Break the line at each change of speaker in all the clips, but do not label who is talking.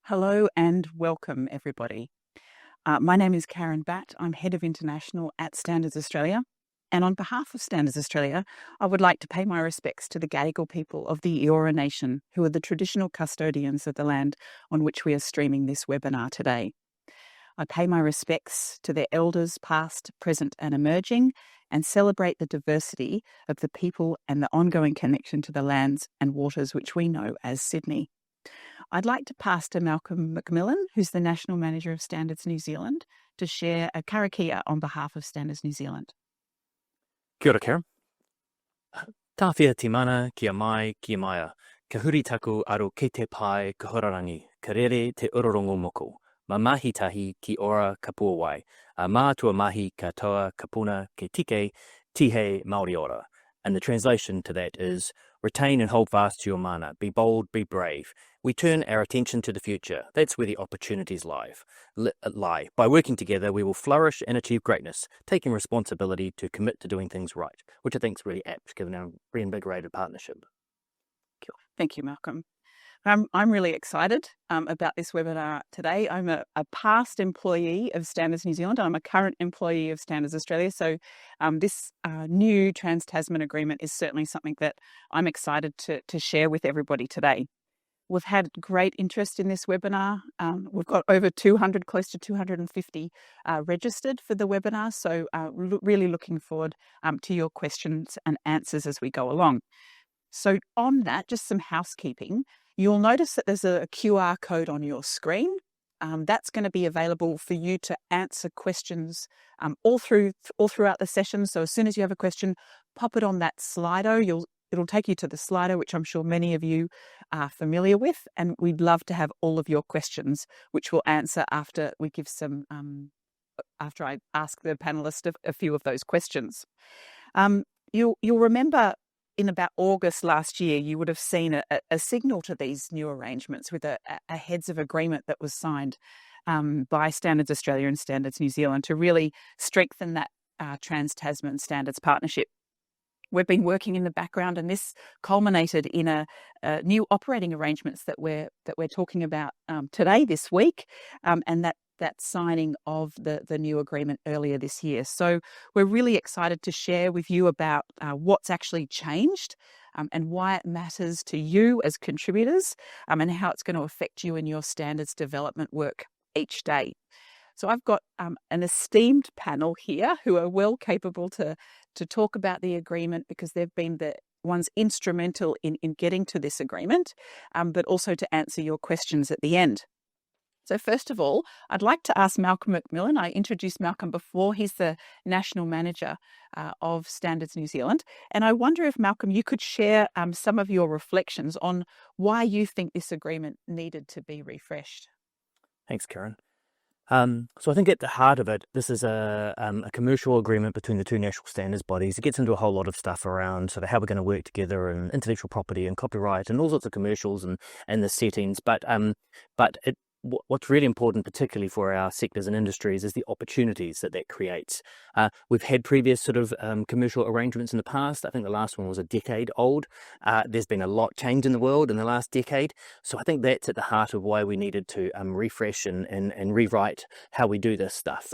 Hello and welcome, everybody. My name is Kareen Batt. I'm Head of International at Standards Australia. And on behalf of Standards Australia, I would like to pay my respects to the Gadigal people of the Eora Nation, who are the traditional custodians of the land on which we are streaming this webinar today. I pay my respects to their elders past, present and emerging, and celebrate the diversity of the people and the ongoing connection to the lands and waters which we know as Sydney. I'd like to pass to Malcolm MacMillan, who's the National Manager of Standards New Zealand, to share a karakia on behalf of Standards New Zealand.
Kia ora, Karen. Tāwhia te mana, kia mai, kia maia. Ka huri taku aro ke te pai, ka horarangi, ka rere te urorongo moko. Ma mahi tahi ki ora ka puawai. A mātua mahi ka toa ka puna ke tike, tihe Māori ora. And the translation to that is, retain and hold fast to your mana, be bold, be brave. We turn our attention to the future. That's where the opportunities lie. By working together, we will flourish and achieve greatness, taking responsibility to commit to doing things right, which I think is really apt given our reinvigorated partnership.
Thank you, Malcolm. I'm really excited about this webinar today. I'm a past employee of Standards New Zealand. I'm a current employee of Standards Australia. So this new Trans-Tasman agreement is certainly something that I'm excited to share with everybody today. We've had great interest in this webinar. We've got over 200, close to 250 registered for the webinar. So really looking forward to your questions and answers as we go along. So on that, just some housekeeping. You'll notice that there's a QR code on your screen. That's going to be available for you to answer questions all throughout the session. So as soon as you have a question, pop it on that Slido. It'll take you to the Slido, which I'm sure many of you are familiar with. And we'd love to have all of your questions, which we'll answer after we give some, after I ask the panelists a few of those questions. You'll remember in about August last year, you would have seen a signal to these new arrangements with a heads of agreement that was signed by Standards Australia and Standards New Zealand to really strengthen that Trans-Tasman Standards partnership. We've been working in the background, and this culminated in a new operating arrangements that we're talking about today, this week, and that signing of the new agreement earlier this year. So we're really excited to share with you about what's actually changed and why it matters to you as contributors and how it's going to affect you in your standards development work each day. So I've got an esteemed panel here who are well capable to talk about the agreement because they've been the ones instrumental in getting to this agreement, but also to answer your questions at the end. So first of all, I'd like to ask Malcolm MacMillan. I introduced Malcolm before. He's the National Manager of Standards New Zealand. And I wonder if, Malcolm, you could share some of your reflections on why you think this agreement needed to be refreshed.
Thanks, Karen. So I think at the heart of it, this is a commercial agreement between the two national standards bodies. It gets into a whole lot of stuff around sort of how we're going to work together and intellectual property and copyright and all sorts of commercials and the settings. But what's really important, particularly for our sectors and industries, is the opportunities that creates. We've had previous sort of commercial arrangements in the past. I think the last one was a decade old. There's been a lot changed in the world in the last decade. So I think that's at the heart of why we needed to refresh and rewrite how we do this stuff.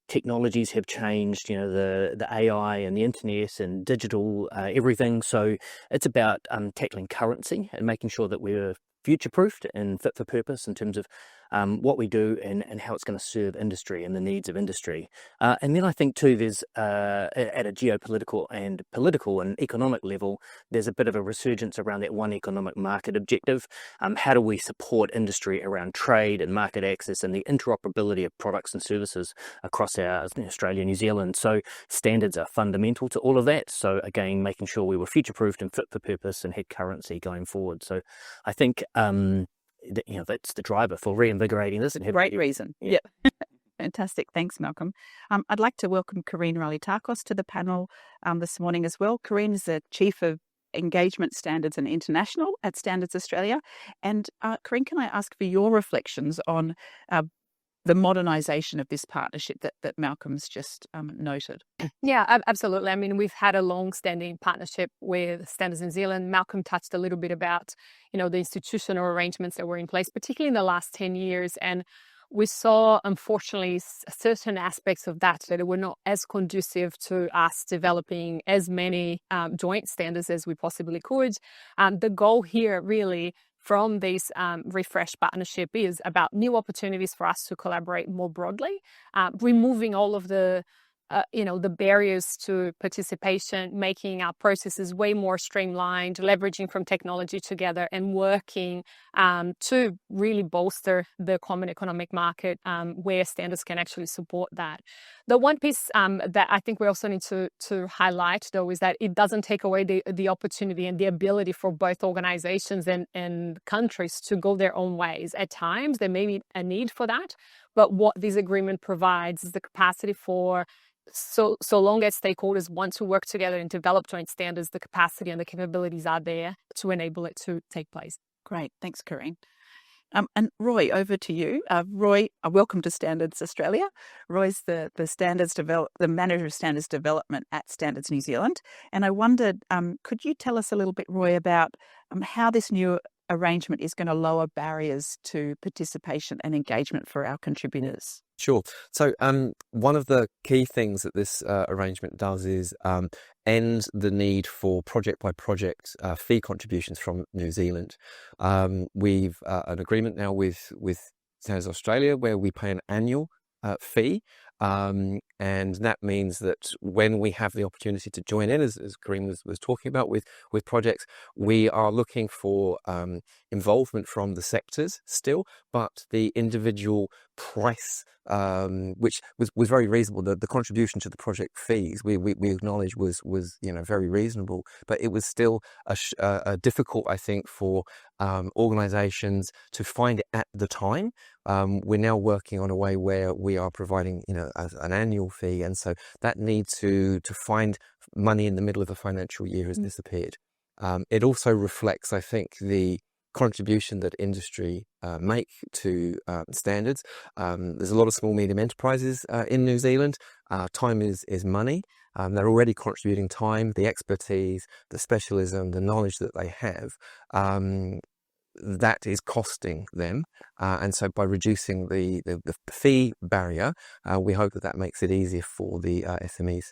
Technologies have changed, the AI and the internet and digital everything. So it's about tackling currency and making sure that we're future-proofed and fit for purpose in terms of what we do and how it's going to serve industry and the needs of industry. And then I think too, there's at a geopolitical and political and economic level, there's a bit of a resurgence around that one economic market objective. How do we support industry around trade and market access and the interoperability of products and services across Australia, New Zealand? So standards are fundamental to all of that. So again, making sure we were future-proofed and fit for purpose and had currency going forward. So I think that's the driver for reinvigorating this.
Great reason. Yeah. Fantastic. Thanks, Malcolm. I'd like to welcome Kareen Takos to the panel this morning as well. Kareen is the Chief of Engagement Standards and International at Standards Australia. And Kareen, can I ask for your reflections on the modernisation of this partnership that Malcolm's just noted.
Yeah, absolutely. I mean, we've had a long-standing partnership with Standards New Zealand. Malcolm touched a little bit about, the institutional arrangements that were in place, particularly in the last 10 years. And we saw, unfortunately, certain aspects of that were not as conducive to us developing as many joint standards as we possibly could. The goal here really from this refreshed partnership is about new opportunities for us to collaborate more broadly, removing all of the barriers to participation, making our processes way more streamlined, leveraging from technology together and working to really bolster the common economic market where standards can actually support that. The one piece that I think we also need to highlight, though, is that it doesn't take away the opportunity and the ability for both organizations and countries to go their own ways. At times, there may be a need for that, but what this agreement provides is the capacity for so long as stakeholders want to work together and develop joint standards, the capacity and the capabilities are there to enable it to take place.
Great. Thanks, Kareen. And Roy, over to you. Roy, welcome to Standards Australia. Roy's the manager of standards development at Standards New Zealand. And I wondered, could you tell us a little bit, Roy, about how this new arrangement is going to lower barriers to participation and engagement for our contributors?
Sure. So one of the key things that this arrangement does is end the need for project by project fee contributions from New Zealand. We've an agreement now with Standards Australia where we pay an annual fee. And that means that when we have the opportunity to join in, as Kareen was talking about with projects, we are looking for involvement from the sectors still, but the individual price, which was very reasonable, the contribution to the project fees we acknowledge was very reasonable, but it was still a difficult, I think, for organizations to find it at the time. We're now working on a way where we are providing an annual fee, and so that need to find money in the middle of a financial year has disappeared. It also reflects, I think, the contribution that industry make to standards. There's a lot of small medium enterprises in New Zealand. Time is money. They're already contributing time, the expertise, the specialism, the knowledge that they have. That is costing them, and so by reducing the fee barrier, we hope that makes it easier for the SMEs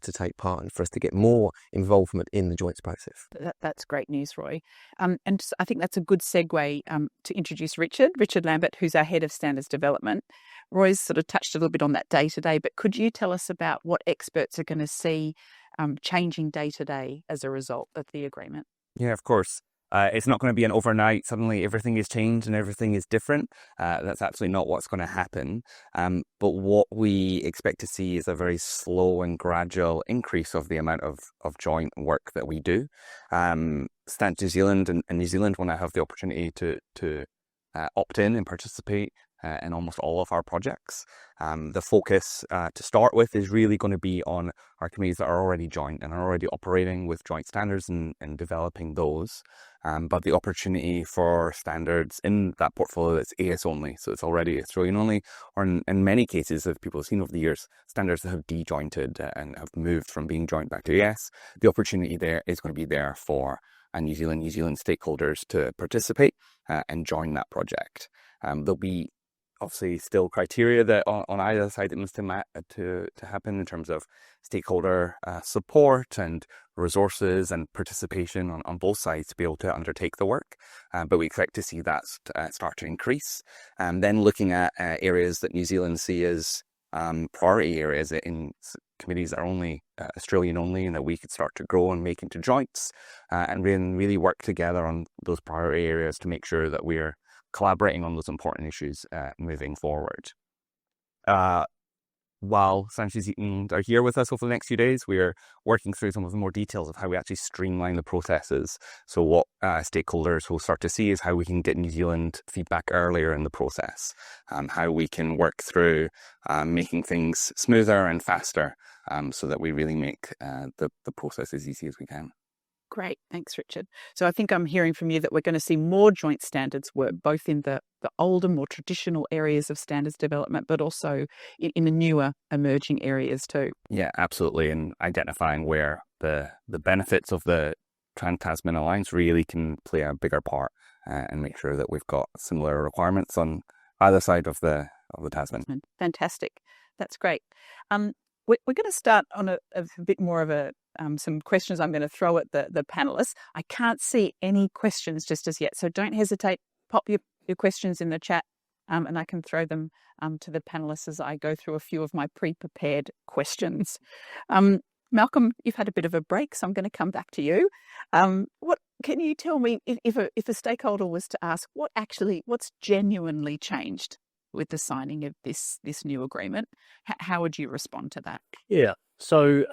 to take part and for us to get more involvement in the joints process.
That's great news, Roy. And I think that's a good segue to introduce Richard Lambert, who's our head of standards development. Roy's sort of touched a little bit on that day to day, but could you tell us about what experts are going to see changing day to day as a result of the agreement?
Yeah, of course. It's not going to be an overnight, suddenly everything is changed and everything is different. That's absolutely not what's going to happen. But what we expect to see is a very slow and gradual increase of the amount of joint work that we do. Standards New Zealand and New Zealand will now have the opportunity to opt in and participate in almost all of our projects. The focus to start with is really going to be on our committees that are already joint and are already operating with joint standards and developing those. But the opportunity for standards in that portfolio that's AS only, so it's already Australian only, or in many cases, as people have seen over the years, standards that have dejointed and have moved from being joint back to AS, the opportunity there is going to be there for New Zealand stakeholders to participate and join that project. There'll be obviously still criteria that on either side that needs to happen in terms of stakeholder support and resources and participation on both sides to be able to undertake the work. But we expect to see that start to increase. And then looking at areas that New Zealand see as priority areas in committees that are only Australian only, and that we could start to grow and make into joints and really work together on those priority areas to make sure that we're collaborating on those important issues moving forward. While Standards New Zealand are here with us over the next few days, we are working through some of the more details of how we actually streamline the processes. So what stakeholders will start to see is how we can get New Zealand feedback earlier in the process, how we can work through making things smoother and faster so that we really make the process as easy as we can.
Great. Thanks, Richard. So I think I'm hearing from you that we're going to see more joint standards work, both in the older, more traditional areas of standards development, but also in the newer emerging areas too.
Yeah, absolutely. And identifying where the benefits of the Trans-Tasman Alliance really can play a bigger part, and make sure that we've got similar requirements on either side of the Tasman.
Fantastic. That's great. We're going to start on a bit more of some questions I'm going to throw at the panelists. I can't see any questions just as yet, so don't hesitate. Pop your questions in the chat, and I can throw them to the panelists as I go through a few of my pre-prepared questions. Malcolm, you've had a bit of a break, so I'm going to come back to you. What can you tell me if a stakeholder was to ask what's genuinely changed with the signing of this new agreement? How would you respond to that?
Yeah. So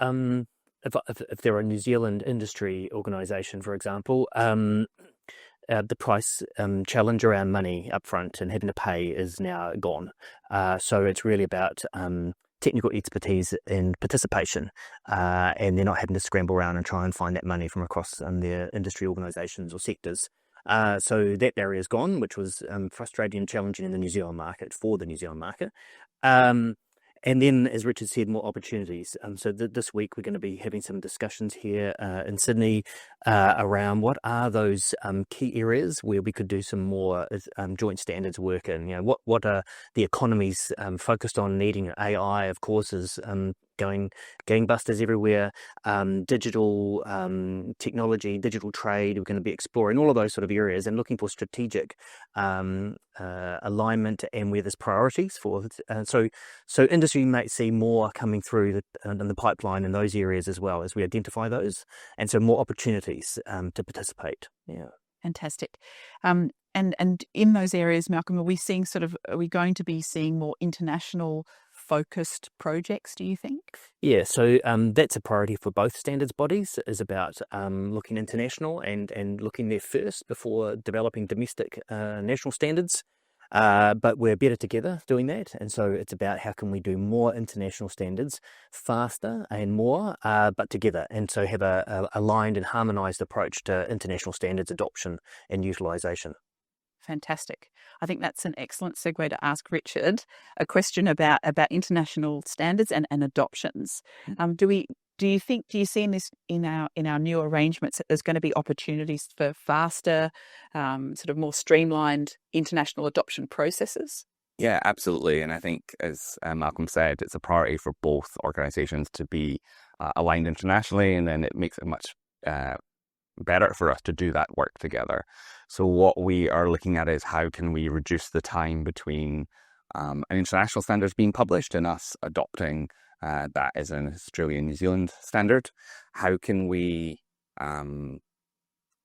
if they're a New Zealand industry organisation, for example, the price challenge around money upfront and having to pay is now gone. So it's really about technical expertise and participation, and they're not having to scramble around and try and find that money from across their industry organisations or sectors. So that barrier is gone, which was frustrating and challenging in the New Zealand market, for the New Zealand market. And then, as Richard said, more opportunities. So this week we're going to be having some discussions here in Sydney around what are those key areas where we could do some more joint standards work in. What are the economies focused on needing? AI, of course, is going gangbusters everywhere. Digital technology, digital trade, we're going to be exploring all of those sort of areas and looking for strategic alignment and where there's priorities for. So industry might see more coming through in the pipeline in those areas as well as we identify those, and so more opportunities to participate. Yeah.
Fantastic. And in those areas, Malcolm, are we going to be seeing more international focused projects, do you think?
Yeah, so that's a priority for both standards bodies, is about looking international and looking there first before developing domestic national standards. But we're better together doing that, and so it's about how can we do more international standards faster and more, but together, and so have a aligned and harmonised approach to international standards adoption and utilisation.
Fantastic. I think that's an excellent segue to ask Richard a question about international standards and adoptions. Do you see in our new arrangements that there's going to be opportunities for faster, sort of more streamlined international adoption processes?
Yeah, absolutely. And I think, as Malcolm said, it's a priority for both organisations to be aligned internationally, and then it makes it much better for us to do that work together. So what we are looking at is how can we reduce the time between an international standards being published and us adopting that as an Australian New Zealand standard. How can we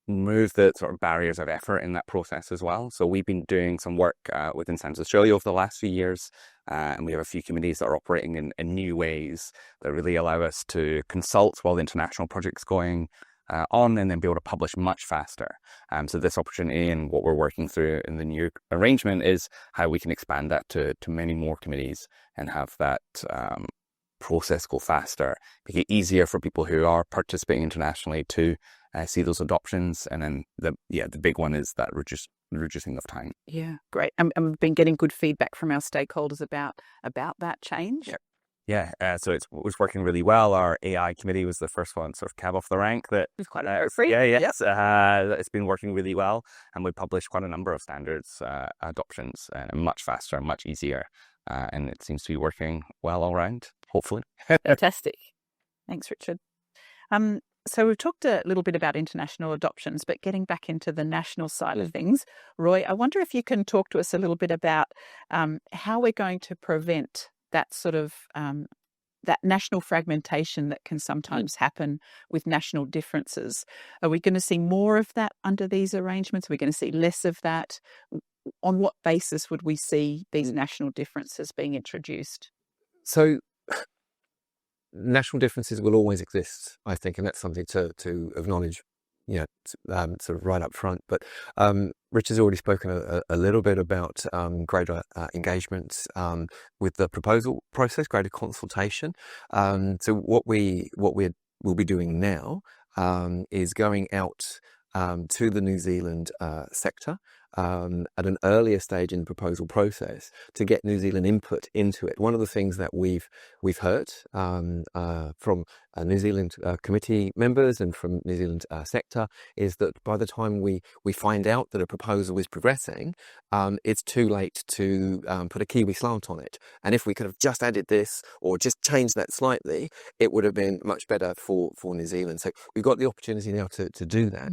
move the sort of barriers of effort in that process as well? So we've been doing some work within Standards Australia over the last few years, and we have a few committees that are operating in new ways that really allow us to consult while the international project's going on, and then be able to publish much faster. So this opportunity and what we're working through in the new arrangement is how we can expand that to many more committees and have that process go faster, make it easier for people who are participating internationally to see those adoptions. And then the big one is that reducing of time.
Yeah, great. And we've been getting good feedback from our stakeholders about that change.
Yep. Yeah, so it was working really well. Our AI committee was the first one, sort of cab off the rank. That
was quite free.
It's been working really well, and we published quite a number of standards adoptions, much faster, much easier, and it seems to be working well all round. Hopefully,
fantastic. Thanks, Richard. So we've talked a little bit about international adoptions, but getting back into the national side of things, Roy, I wonder if you can talk to us a little bit about how we're going to prevent that sort of that national fragmentation that can sometimes happen with national differences. Are we going to see more of that under these arrangements? Are we going to see less of that? On what basis would we see these national differences being introduced?
So national differences will always exist, I think, and that's something to acknowledge, sort of right up front. But Richard's already spoken a little bit about greater engagement with the proposal process, greater consultation. So what we'll be doing now is going out to the New Zealand sector at an earlier stage in the proposal process to get New Zealand input into it. One of the things that we've heard from New Zealand committee members and from New Zealand sector is that by the time we find out that a proposal is progressing, it's too late to put a Kiwi slant on it. And if we could have just added this or just changed that slightly, it would have been much better for New Zealand. So we've got the opportunity now to do that.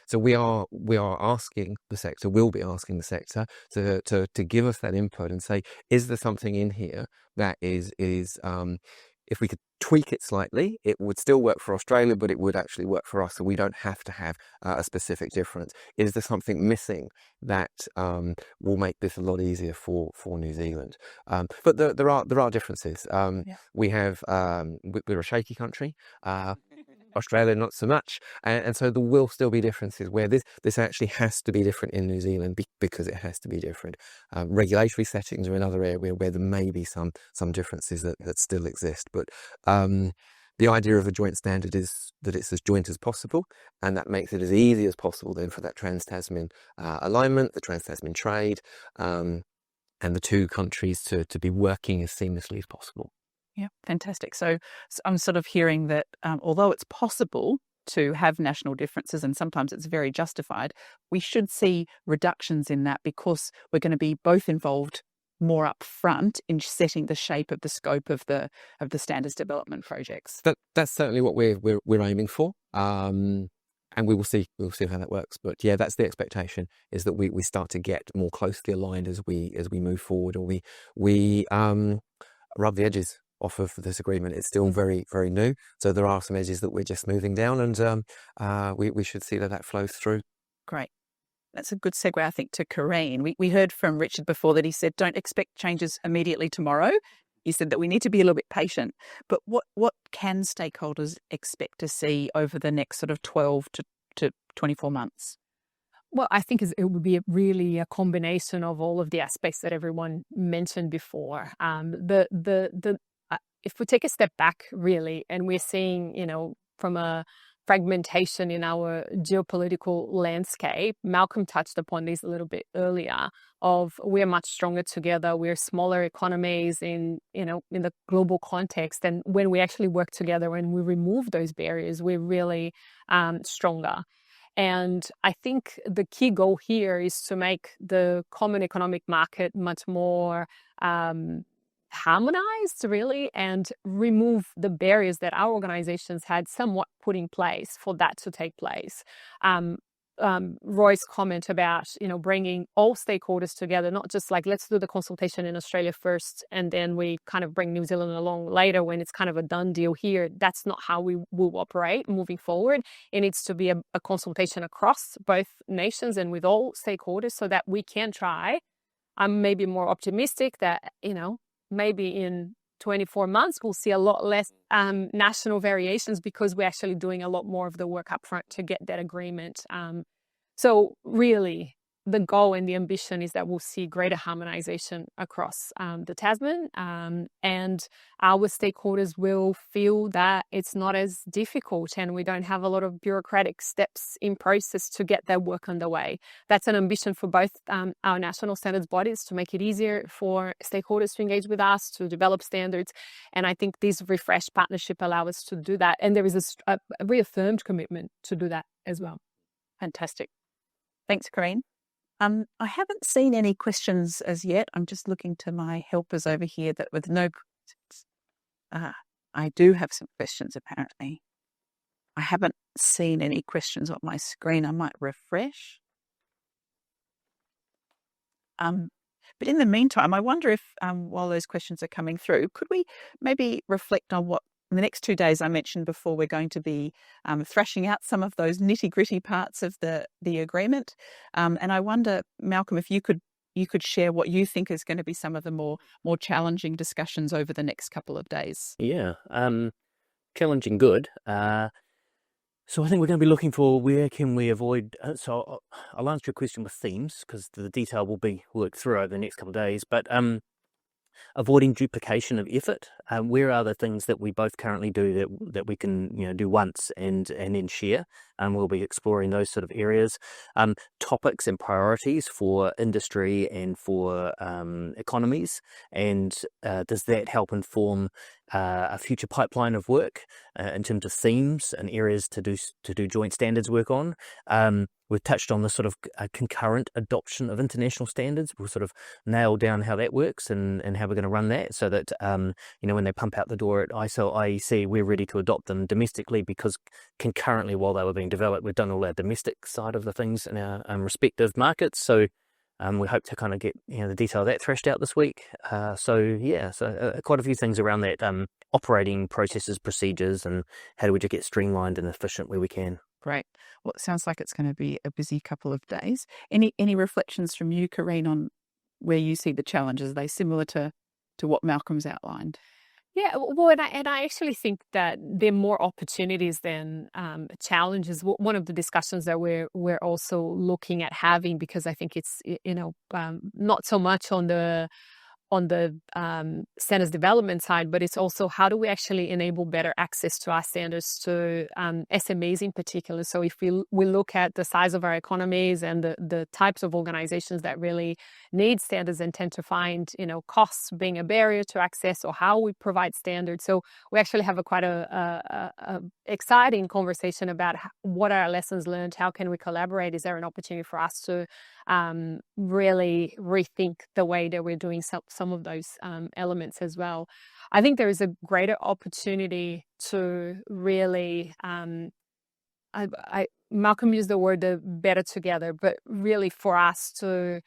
So we are asking the sector, will be asking the sector to give us that input and say, is there something in here that is if we could tweak it slightly, it would still work for Australia, but it would actually work for us, so we don't have to have a specific difference. Is there something missing that will make this a lot easier for New Zealand? But there are differences. We have we're a shaky country. Australia not so much, and so there will still be differences where this actually has to be different in New Zealand because it has to be different. Regulatory settings are another area where there may be some differences that still exist, but the idea of a joint standard is that it's as joint as possible, and that makes it as easy as possible then for that Trans-Tasman alignment, the Trans-Tasman trade, and the two countries to be working as seamlessly as possible.
Yeah, fantastic. So I'm sort of hearing that although it's possible to have national differences and sometimes it's very justified, we should see reductions in that because we're going to be both involved more up front in setting the shape of the scope of the standards development projects.
That's certainly what we're aiming for. And we will see how that works. But yeah, that's the expectation, is that we start to get more closely aligned as we move forward, or we rub the edges off of this agreement. It's still very, very new, so there are some edges that we're just moving down, and we should see that flows through.
Great. That's a good segue, I think, to Kareen. We heard from Richard before that he said don't expect changes immediately tomorrow. He said that we need to be a little bit patient. But what can stakeholders expect to see over the next sort of 12 to 24 months?
Well, I think it would be really a combination of all of the aspects that everyone mentioned before. If we take a step back, really, and we're seeing, from a fragmentation in our geopolitical landscape, Malcolm touched upon this a little bit earlier, of we're much stronger together, we're smaller economies in the global context, and when we actually work together and we remove those barriers, we're really stronger. And I think the key goal here is to make the common economic market much more harmonized, really, and remove the barriers that our organizations had somewhat put in place for that to take place. Roy's comment about bringing all stakeholders together, not just like let's do the consultation in Australia first and then we kind of bring New Zealand along later when it's kind of a done deal here. That's not how we will operate moving forward. It needs to be a consultation across both nations and with all stakeholders so that we can try. I'm maybe more optimistic that maybe in 24 months, we'll see a lot less national variations because we're actually doing a lot more of the work up front to get that agreement. So really, the goal and the ambition is that we'll see greater harmonization across the Tasman, and our stakeholders will feel that it's not as difficult and we don't have a lot of bureaucratic steps in process to get their work underway. That's an ambition for both our national standards bodies to make it easier for stakeholders to engage with us, to develop standards. And I think this refreshed partnership allows us to do that. And there is a reaffirmed commitment to do that as well.
Fantastic. Thanks, Kareen. I haven't seen any questions as yet. I'm just looking to my helpers over here that with no questions. I do have some questions, apparently. I haven't seen any questions on my screen. I might refresh. But in the meantime, I wonder if while those questions are coming through, could we maybe reflect on what in the next 2 days I mentioned before we're going to be thrashing out some of those nitty-gritty parts of the agreement. And I wonder, Malcolm, if you could share what you think is going to be some of the more challenging discussions over the next couple of days.
Yeah, challenging good. So I think we're going to be looking for where can we avoid. So I'll answer your question with themes because the detail will be worked through over the next couple of days. But avoiding duplication of effort. where are the things that we both currently do that we can do once and then share. We'll be exploring those sort of areas, topics and priorities for industry and for economies, and does that help inform a future pipeline of work in terms of themes and areas to do joint standards work on. We've touched on the sort of concurrent adoption of international standards. We'll sort of nail down how that works and how we're going to run that so that, when they pump out the door at ISO, IEC, we're ready to adopt them domestically, because concurrently while they were being developed, we've done all our domestic side of the things in our respective markets. So we hope to kind of get the detail of that thrashed out this week. So quite a few things around that, operating processes, procedures, and how do we just get streamlined and efficient where we can.
Great. Well, it sounds like it's going to be a busy couple of days. Any reflections from you, Kareen, on where you see the challenges? Are they similar to what Malcolm's outlined?
Yeah, well, and I actually think that there are more opportunities than challenges. One of the discussions that we're also looking at having, because I think it's not so much on the standards development side, but it's also how do we actually enable better access to our standards to SMEs in particular. So if we look at the size of our economies and the types of organizations that really need standards and tend to find costs being a barrier to access, or how we provide standards. So we actually have quite a exciting conversation about what are our lessons learned, how can we collaborate, is there an opportunity for us to really rethink the way that we're doing some of those elements as well. I think there is a greater opportunity to really, Malcolm used the word better together, but really for us to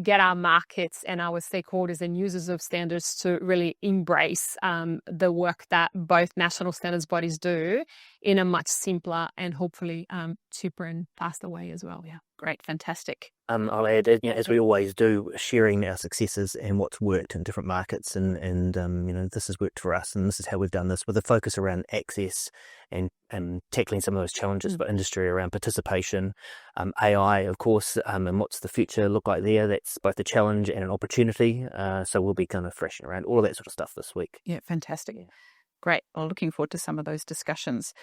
get our markets and our stakeholders and users of standards to really embrace the work that both national standards bodies do in a much simpler and hopefully cheaper and faster way as well. Yeah.
Great. Fantastic.
I'll add, as we always do, sharing our successes and what's worked in different markets, and this has worked for us, and this is how we've done this, with a focus around access and tackling some of those challenges for industry around participation, AI, of course, and what's the future look like there. That's both a challenge and an opportunity. So we'll be kind of thrashing around all of that sort of stuff this week.
Yeah, fantastic. Yeah. Great. Well, looking forward to some of those discussions.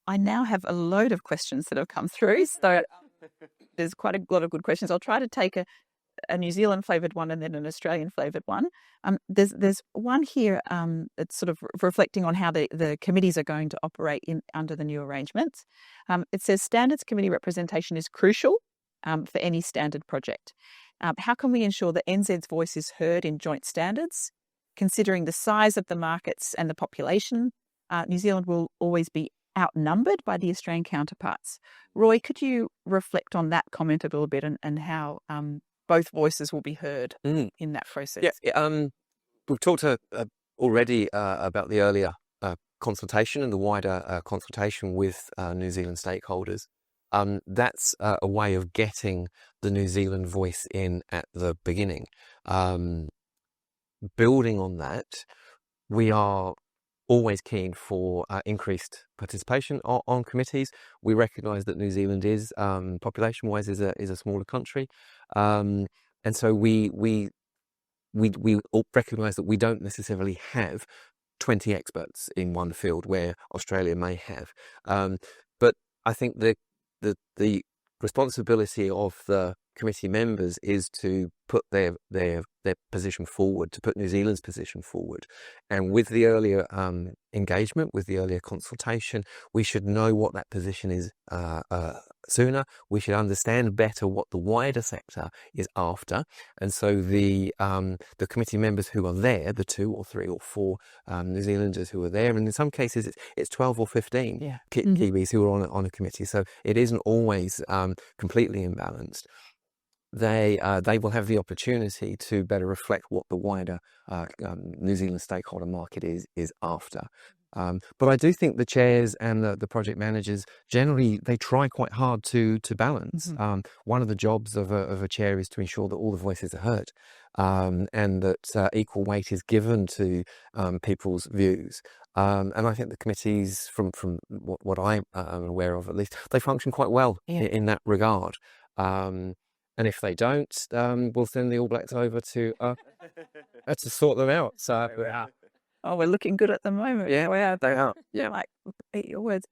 I now have a load of questions that have come through, so there's quite a lot of good questions. I'll try to take a New Zealand flavoured one and then an Australian flavoured one. There's one here that's sort of reflecting on how the committees are going to operate under the new arrangements. It says standards committee representation is crucial for any standard project. How can we ensure that NZ's voice is heard in joint standards? Considering the size of the markets and the population, New Zealand will always be outnumbered by the Australian counterparts. Roy, could you reflect on that comment a little bit and how both voices will be heard in that process?
Yeah, we've talked already about the earlier consultation and the wider consultation with New Zealand stakeholders. That's a way of getting the New Zealand voice in at the beginning. Building on that, we are always keen for increased participation on committees. We recognise that New Zealand is, population-wise, is a smaller country, and so we all recognise that we don't necessarily have 20 experts in one field where Australia may have. But I think the responsibility of the committee members is to put their position forward, to put New Zealand's position forward. And with the earlier engagement, with the earlier consultation, we should know what that position is sooner. We should understand better what the wider sector is after. And so the committee members who are there, the 2 or 3 or 4 New Zealanders who are there, and in some cases it's 12 or 15 Kiwis who are on a committee. So it isn't always completely imbalanced. They will have the opportunity to better reflect what the wider New Zealand stakeholder market is after. But I do think the chairs and the project managers generally, they try quite hard to balance. One of the jobs of a chair is to ensure that all the voices are heard, and that equal weight is given to people's views. And I think the committees, from what I am aware of at least, they function quite well in that regard. And if they don't, we'll send the All Blacks over to sort them out. So
Oh, we're looking good at the moment.
yeah, we are. They are.
Yeah, like, eat your words.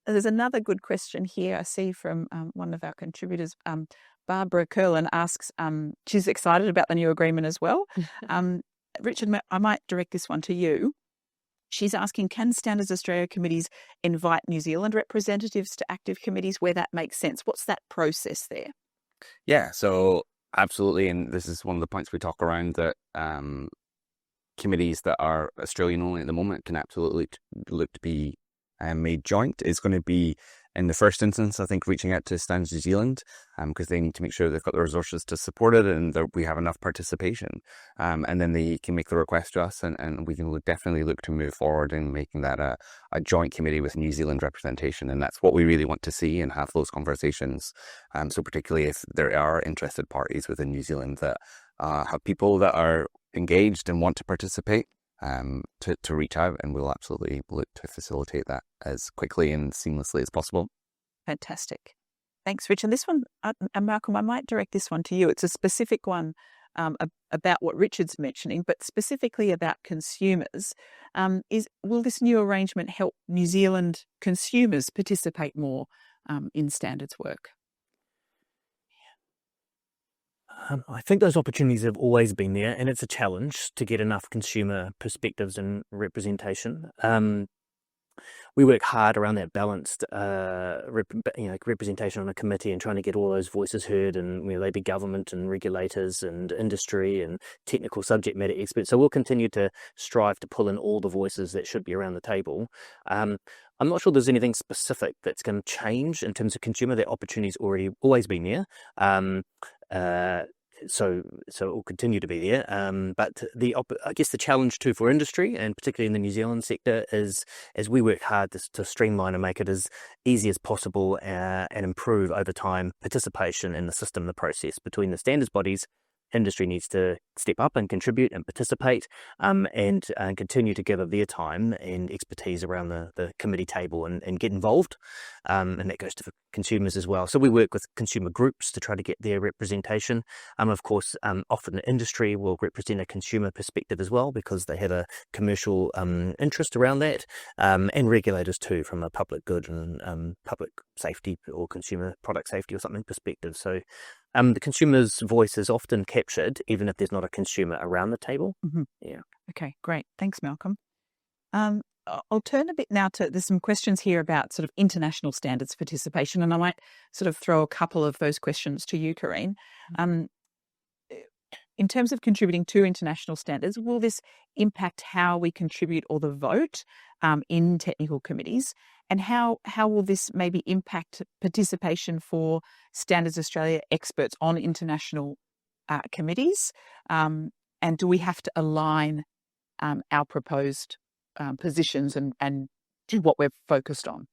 There's another good question here I see from one of our contributors. Barbara Curlin asks, she's excited about the new agreement as well. Richard, I might direct this one to you. She's asking, can Standards Australia committees invite New Zealand representatives to active committees where that makes sense? What's that process there?
Yeah, so absolutely, and this is one of the points we talk around, that committees that are Australian only at the moment can absolutely look to be made joint. Is going to be, in the first instance, I think, reaching out to Standards New Zealand, because they need to make sure they've got the resources to support it and that we have enough participation. And then they can make the request to us, and we can definitely look to move forward in making that a joint committee with New Zealand representation. And that's what we really want to see and have those conversations. So particularly if there are interested parties within New Zealand that have people that are engaged and want to participate, to reach out, and we'll absolutely look to facilitate that as quickly and seamlessly as possible.
Fantastic. Thanks, Rich. And this one, Malcolm, I might direct this one to you. It's a specific one about what Richard's mentioning, but specifically about consumers. Will this new arrangement help New Zealand consumers participate more in standards work?
I think those opportunities have always been there, and it's a challenge to get enough consumer perspectives and representation. We work hard around that balanced representation on a committee and trying to get all those voices heard, and they be government and regulators and industry and technical subject matter experts. So we'll continue to strive to pull in all the voices that should be around the table. I'm not sure there's anything specific that's going to change in terms of consumer. That opportunity's always been there. So it will continue to be there. But I guess the challenge too for industry, and particularly in the New Zealand sector, is as we work hard to streamline and make it as easy as possible and improve over time participation in the system, the process between the standards bodies. Industry needs to step up and contribute and participate, and continue to gather their time and expertise around the committee table and get involved. And that goes to consumers as well. So we work with consumer groups to try to get their representation. Of course, often the industry will represent a consumer perspective as well, because they have a commercial interest around that, and regulators too, from a public good and public safety or consumer product safety or something perspective. So the consumer's voice is often captured, even if there's not a consumer around the table.
Mm-hmm.
Yeah.
Okay, great. Thanks, Malcolm. I'll turn a bit now to, there's some questions here about sort of international standards participation, and I might sort of throw a couple of those questions to you, Kareen. In terms of contributing to international standards, will this impact how we contribute or the vote in technical committees? And how will this maybe impact participation for Standards Australia experts on international committees? And do we have to align our proposed positions and what we're focused on?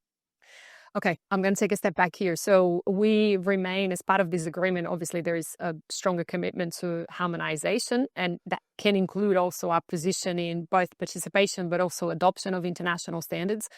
Okay, I'm going to take a step back here. So we remain, as part of this agreement, obviously there is a stronger commitment to harmonisation, and that can include also our position in both participation but also adoption of international standards.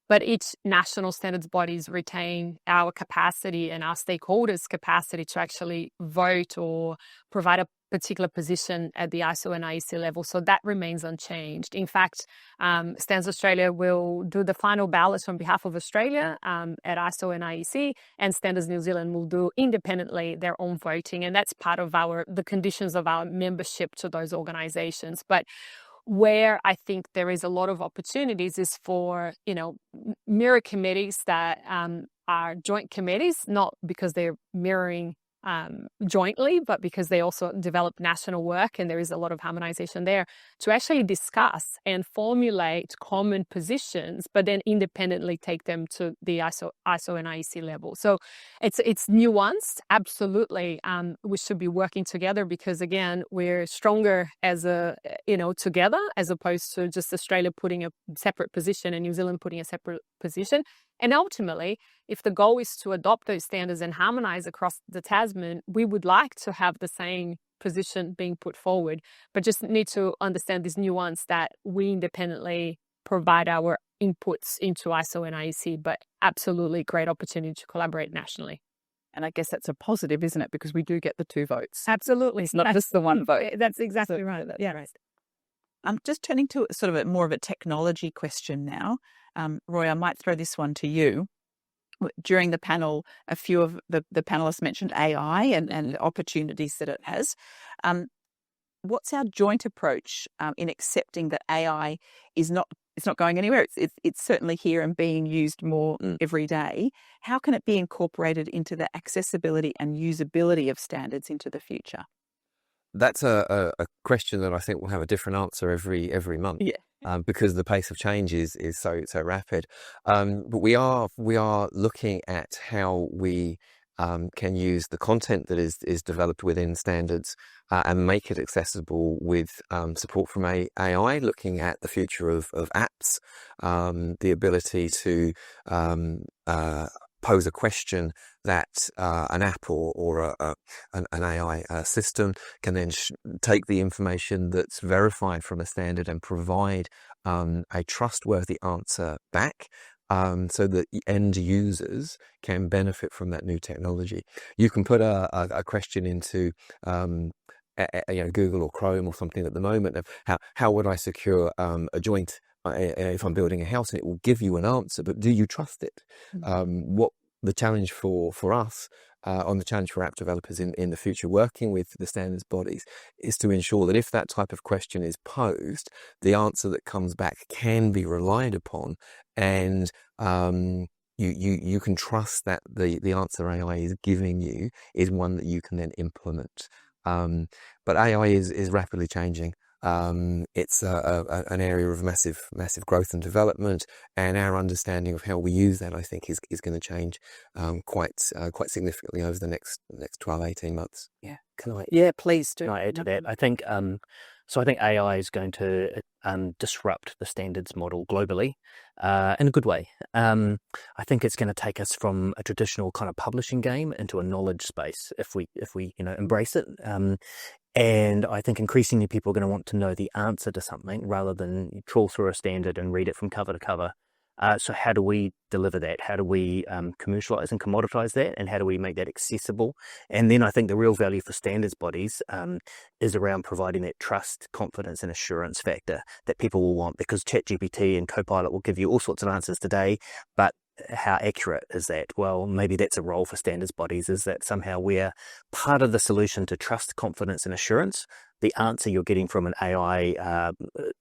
But each national standards bodies retain our capacity and our stakeholders' capacity to actually vote or provide a particular position at the ISO and IEC level. So that remains unchanged. In fact, Standards Australia will do the final ballots on behalf of Australia at ISO and IEC, and Standards New Zealand will do independently their own voting. And that's part of the conditions of our membership to those organizations. But where I think there is a lot of opportunities is for, mirror committees that are joint committees, not because they're mirroring jointly, but because they also develop national work, and there is a lot of harmonization there, to actually discuss and formulate common positions, but then independently take them to the ISO and IEC level. So it's nuanced. Absolutely, we should be working together, because again, we're stronger as together, as opposed to just Australia putting a separate position and New Zealand putting a separate position. And ultimately, if the goal is to adopt those standards and harmonise across the Tasman, we would like to have the same position being put forward, but just need to understand this nuance that we independently provide our inputs into ISO and IEC, but absolutely great opportunity to collaborate nationally.
And I guess that's a positive, isn't it? Because we do get the 2 votes.
Absolutely.
It's not just the 1 vote.
That's exactly
So,
right.
that's
Yeah.
great. I'm just turning to sort of more of a technology question now. Roy, I might throw this one to you. During the panel, a few of the panelists mentioned AI and the opportunities that it has. What's our joint approach in accepting that AI is not going anywhere? It's certainly here and being used more every day. How can it be incorporated into the accessibility and usability of standards into the future?
That's a question that I think will have a different answer every month.
Yeah.
Because the pace of change is so rapid. But we are looking at how we can use the content that is developed within standards and make it accessible with support from AI, looking at the future of apps, the ability to pose a question that an app or an AI system can then take the information that's verified from a standard and provide a trustworthy answer back, so that end users can benefit from that new technology. You can put a question into Google or Chrome or something at the moment of how would I secure a joint if I'm building a house, and it will give you an answer, but do you trust it? What the challenge for us on the challenge for app developers in the future, working with the standards bodies, is to ensure that if that type of question is posed, the answer that comes back can be relied upon, and you can trust that the answer AI is giving you is one that you can then implement. But AI is rapidly changing. It's an area of massive growth and development, and our understanding of how we use that, I think, is going to change quite significantly over the next 12-18 months.
Yeah.
Yeah,
please do.
Can I add to that? I think I think AI is going to disrupt the standards model globally in a good way. I think it's going to take us from a traditional kind of publishing game into a knowledge space if we embrace it. And I think increasingly people are going to want to know the answer to something rather than trawl through a standard and read it from cover to cover. So how do we deliver that? How do we commercialize and commoditize that? And how do we make that accessible? And then I think the real value for standards bodies is around providing that trust, confidence, and assurance factor that people will want, because ChatGPT and Copilot will give you all sorts of answers today, but how accurate is that? Well, maybe that's a role for standards bodies, is that somehow we're part of the solution to trust, confidence, and assurance. The answer you're getting from an AI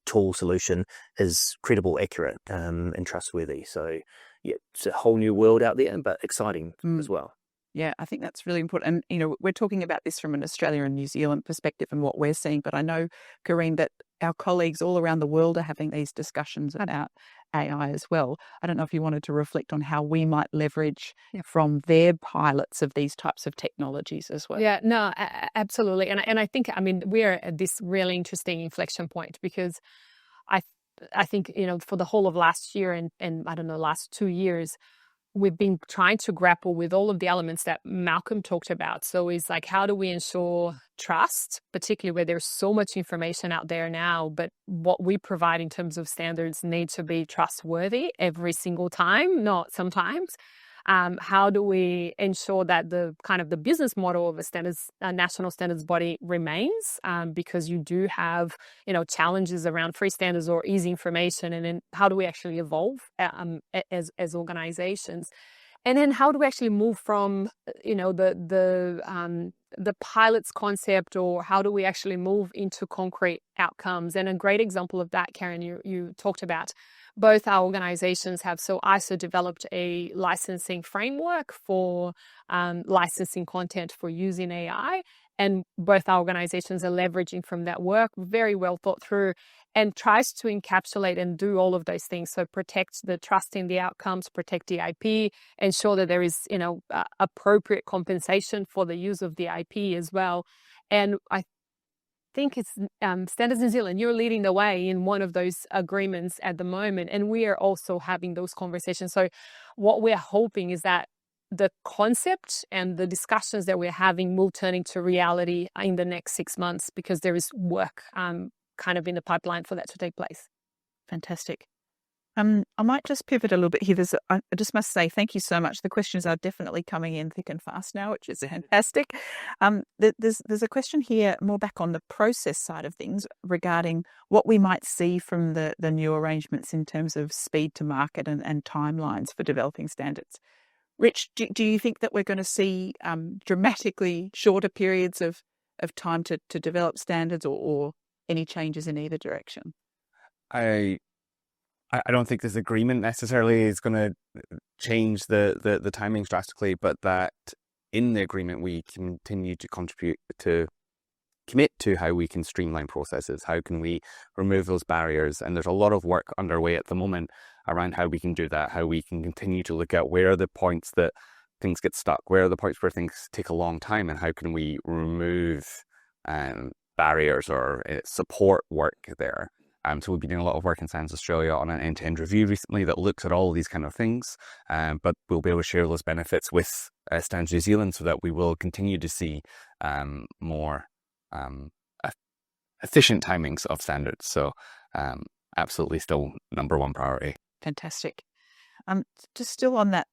tool solution is credible, accurate, and trustworthy. So yeah, it's a whole new world out there, but exciting as well.
Yeah, I think that's really important. And, we're talking about this from an Australia and New Zealand perspective and what we're seeing, but I know, Kareen, that our colleagues all around the world are having these discussions about AI as well. I don't know if you wanted to reflect on how we might leverage from their pilots of these types of technologies as well.
Yeah, no, absolutely. And I think, we're at this really interesting inflection point, because I think, for the whole of last year and I don't know, last 2 years, we've been trying to grapple with all of the elements that Malcolm talked about. So it's like, how do we ensure trust, particularly where there's so much information out there now, but what we provide in terms of standards need to be trustworthy every single time, not sometimes. How do we ensure that the kind of the business model of a national standards body remains? Because you do have, challenges around free standards or easy information, and then how do we actually evolve as organizations? And then how do we actually move from, the pilot's concept, or how do we actually move into concrete outcomes? And a great example of that, Kareen, you talked about. Both our organizations have, so ISO developed a licensing framework for licensing content for using AI, and both our organizations are leveraging from that work, very well thought through, and tries to encapsulate and do all of those things. So protect the trust in the outcomes, protect the IP, ensure that there is, appropriate compensation for the use of the IP as well. And I think it's Standards New Zealand, you're leading the way in one of those agreements at the moment, and we are also having those conversations. So what we're hoping is that the concept and the discussions that we're having will turn into reality in the next 6 months, because there is work kind of in the pipeline for that to take place.
Fantastic. I might just pivot a little bit here. I just must say thank you so much. The questions are definitely coming in thick and fast now, which is fantastic. There's a question here more back on the process side of things regarding what we might see from the new arrangements in terms of speed to market and timelines for developing standards. Rich, do you think that we're going to see dramatically shorter periods of time to develop standards or any changes in either direction?
I don't think this agreement necessarily is going to change the timings drastically, but that in the agreement we continue to commit to how we can streamline processes, how can we remove those barriers, and there's a lot of work underway at the moment around how we can do that, how we can continue to look at where are the points that things get stuck, where are the points where things take a long time, and how can we remove barriers or support work there. So we've been doing a lot of work in Standards Australia on an end-to-end review recently that looks at all of these kind of things, but we'll be able to share those benefits with Standards New Zealand so that we will continue to see more efficient timings of standards. So absolutely still number one priority.
Fantastic. Just still on that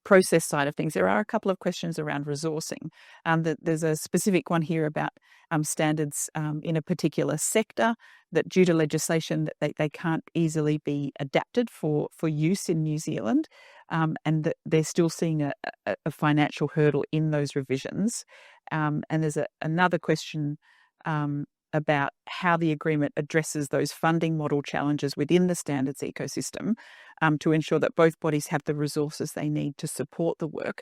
process side of things, there are a couple of questions around resourcing. There's a specific one here about standards in a particular sector that due to legislation that they can't easily be adapted for use in New Zealand, and that they're still seeing a financial hurdle in those revisions. And there's another question about how the agreement addresses those funding model challenges within the standards ecosystem to ensure that both bodies have the resources they need to support the work.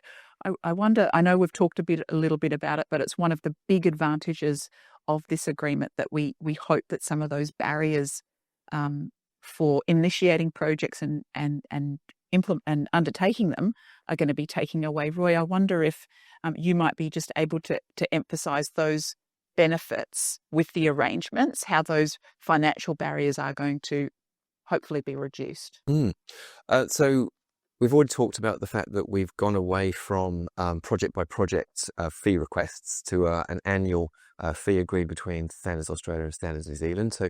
I wonder, I know we've talked a little bit about it, but it's one of the big advantages of this agreement that we hope that some of those barriers for initiating projects and undertaking them are going to be taken away. Roy, I wonder if you might be just able to emphasise those benefits with the arrangements, how those financial barriers are going to hopefully be reduced.
So we've already talked about the fact that we've gone away from project by project fee requests to an annual fee agreed between Standards Australia and Standards New Zealand. So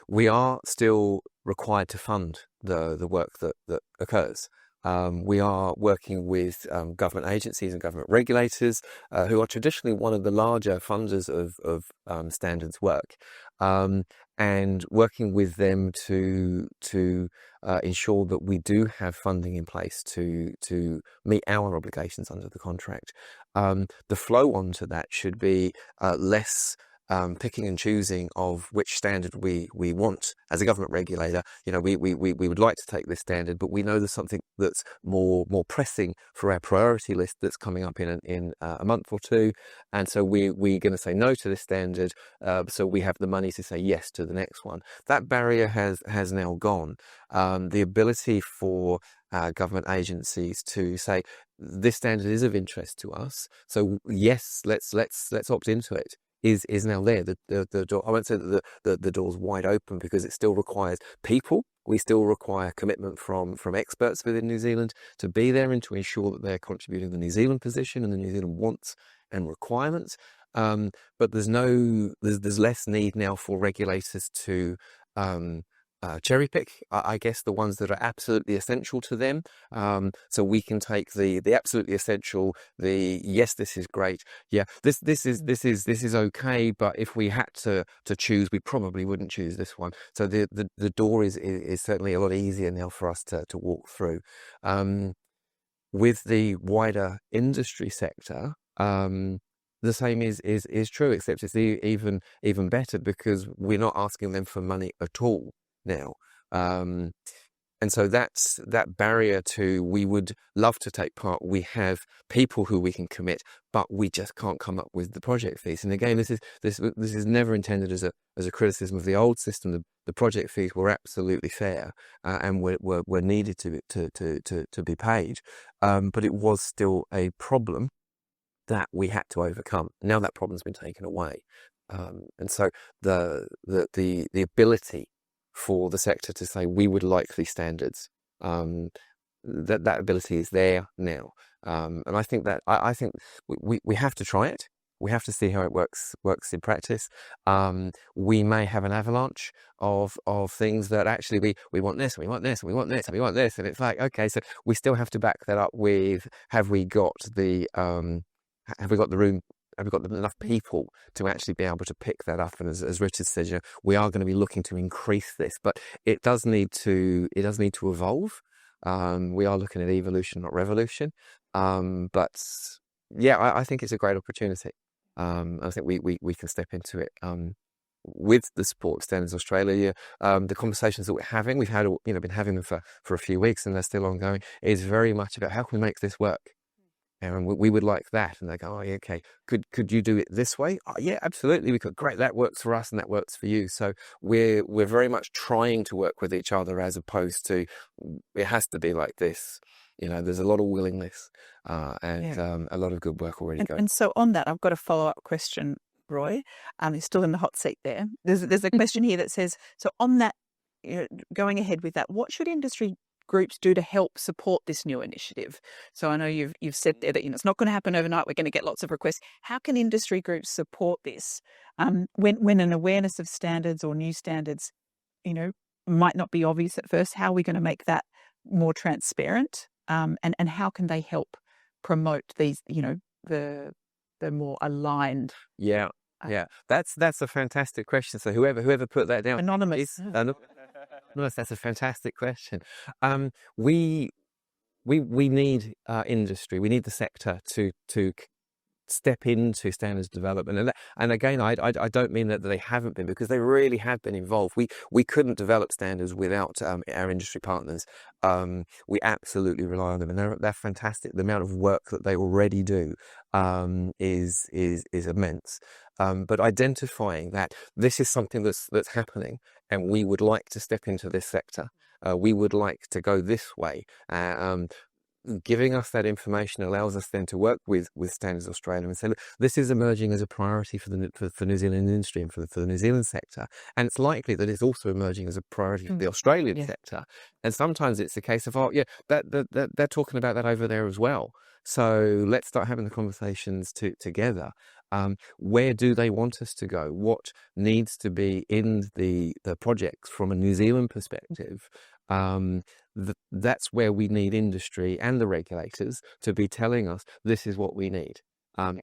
we are still required to fund the work that occurs. We are working with government agencies and government regulators who are traditionally one of the larger funders of standards work, and working with them to ensure that we do have funding in place to meet our obligations under the contract. The flow on to that should be less picking and choosing of which standard we want as a government regulator. You know, we would like to take this standard, but we know there's something that's more pressing for our priority list that's coming up in a month or two, and so we're going to say no to this standard, so we have the money to say yes to the next one. That barrier has now gone. The ability for government agencies to say this standard is of interest to us, so yes, let's opt into it, is now there. The door, I won't say that the door's wide open, because it still requires people. We still require commitment from experts within New Zealand to be there and to ensure that they're contributing the New Zealand position and the New Zealand wants and requirements. But there's less need now for regulators to cherry pick, I guess, the ones that are absolutely essential to them. So we can take the absolutely essential, yes, this is great. Yeah, this is okay. But if we had to choose, we probably wouldn't choose this one. So the door is certainly a lot easier now for us to walk through. With the wider industry sector, the same is true, except it's even better, because we're not asking them for money at all now. And so that's that barrier to, we would love to take part. We have people who we can commit, but we just can't come up with the project fees. And again, this is never intended as a criticism of the old system. The project fees were absolutely fair, and were needed to be paid. But it was still a problem that we had to overcome. Now that problem's been taken away. And so the ability for the sector to say we would like these standards, that ability is there now, and I think we have to try it. We have to see how it works in practice. We may have an avalanche of things that actually we want this, we want this, we want this, we want this, and it's like, okay, so we still have to back that up with, have we got the room? Have we got enough people to actually be able to pick that up? And as Richard says, you know, we are going to be looking to increase this, but it does need to evolve. We are looking at evolution, not revolution. But yeah, I think it's a great opportunity. I think we can step into it with the support of Standards Australia. The conversations that we're having, we've had, been having them for a few weeks, and they're still ongoing, is very much about how can we make this work. And we would like that. And they go, oh, yeah, okay, could you do it this way? Oh, yeah, absolutely. We could. Great, that works for us and that works for you. So we're very much trying to work with each other, as opposed to it has to be like this. You know, there's a lot of willingness and a lot of good work already going.
And so on that, I've got a follow-up question, Roy. You're still in the hot seat there. There's a question here that says, so on that, going ahead with that, what should industry groups do to help support this new initiative? So I know you've said there that it's not going to happen overnight. We're going to get lots of requests. How can industry groups support this when an awareness of standards or new standards, might not be obvious at first? How are we going to make that more transparent? And how can they help promote these, the more aligned?
Yeah. That's a fantastic question. So whoever put that down,
anonymous.
That's a fantastic question. We need industry. We need the sector to step into standards development, and again, I don't mean that they haven't been, because they really have been involved. We couldn't develop standards without our industry partners. We absolutely rely on them, and they're fantastic. The amount of work that they already do is immense. But identifying that this is something that's happening, and we would like to step into this sector. We would like to go this way. Giving us that information allows us then to work with Standards Australia and say, look, this is emerging as a priority for New Zealand industry and for the New Zealand sector, and it's likely that it's also emerging as a priority for the Australian sector. And sometimes it's a case of, they're talking about that over there as well. So let's start having the conversations together. Where do they want us to go? What needs to be in the projects from a New Zealand perspective? That's where we need industry and the regulators to be telling us this is what we need.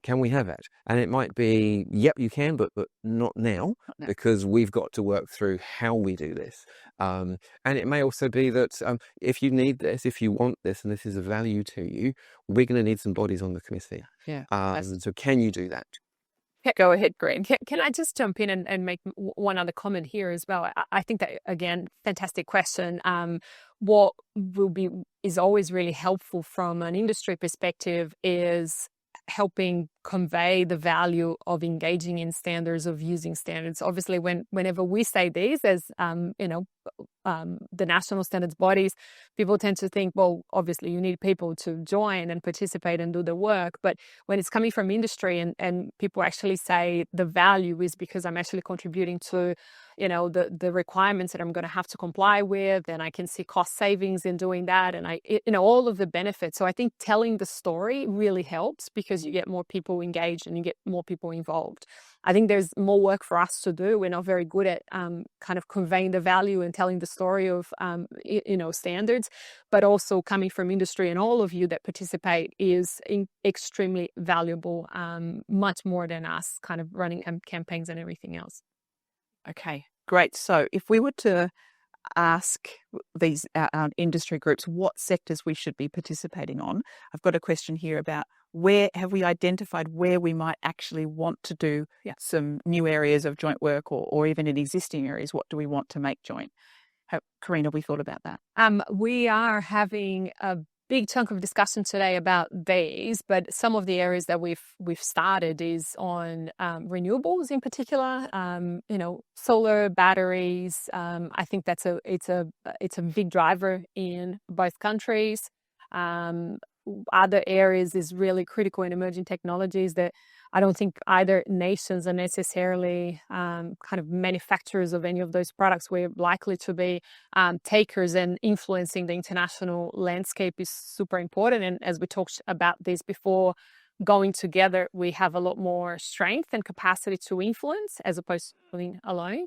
Can we have it? And it might be, yep, you can, but not now, because we've got to work through how we do this. And it may also be that if you need this, if you want this, and this is of value to you, we're going to need some bodies on the committee. So can you do that?
Go ahead, Kareen. Can I just jump in and make one other comment here as well? I think that, again, fantastic question. What is always really helpful from an industry perspective is helping convey the value of engaging in standards, of using standards. Obviously, whenever we say these as the national standards bodies, people tend to think, well, obviously you need people to join and participate and do the work. But when it's coming from industry and people actually say the value is because I'm actually contributing to the requirements that I'm going to have to comply with, and I can see cost savings in doing that, and all of the benefits. So I think telling the story really helps, because you get more people engaged and you get more people involved. I think there's more work for us to do. We're not very good at kind of conveying the value and telling the story of standards, but also coming from industry, and all of you that participate is extremely valuable, much more than us kind of running campaigns and everything else.
Okay, great. So if we were to ask these industry groups what sectors we should be participating on, I've got a question here about where have we identified where we might actually want to do some new areas of joint work, or even in existing areas, what do we want to make joint? Kareen, have we thought about that?
We are having a big chunk of discussion today about these, but some of the areas that we've started is on renewables in particular. Solar, batteries. I think it's a big driver in both countries. Other areas is really critical in emerging technologies that I don't think either nations are necessarily kind of manufacturers of any of those products. We're likely to be takers, and influencing the international landscape is super important. And as we talked about this before, going together, we have a lot more strength and capacity to influence as opposed to doing alone.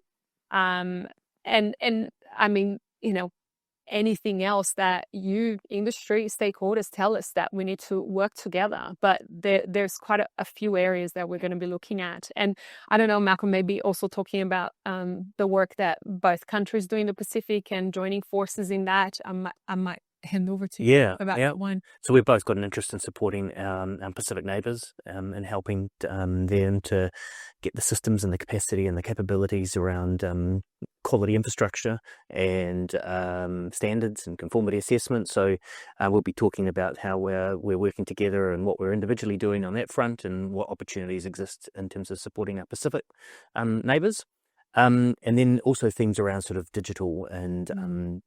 And I mean, anything else that you industry stakeholders tell us that we need to work together, but there's quite a few areas that we're going to be looking at. And I don't know, Malcolm, maybe also talking about the work that both countries do in the Pacific and joining forces in that. I might hand over to you about that one.
So we've both got an interest in supporting our Pacific neighbours and helping them to get the systems and the capacity and the capabilities around quality infrastructure and standards and conformity assessment. So we'll be talking about how we're working together and what we're individually doing on that front and what opportunities exist in terms of supporting our Pacific neighbours. And then also themes around sort of digital and,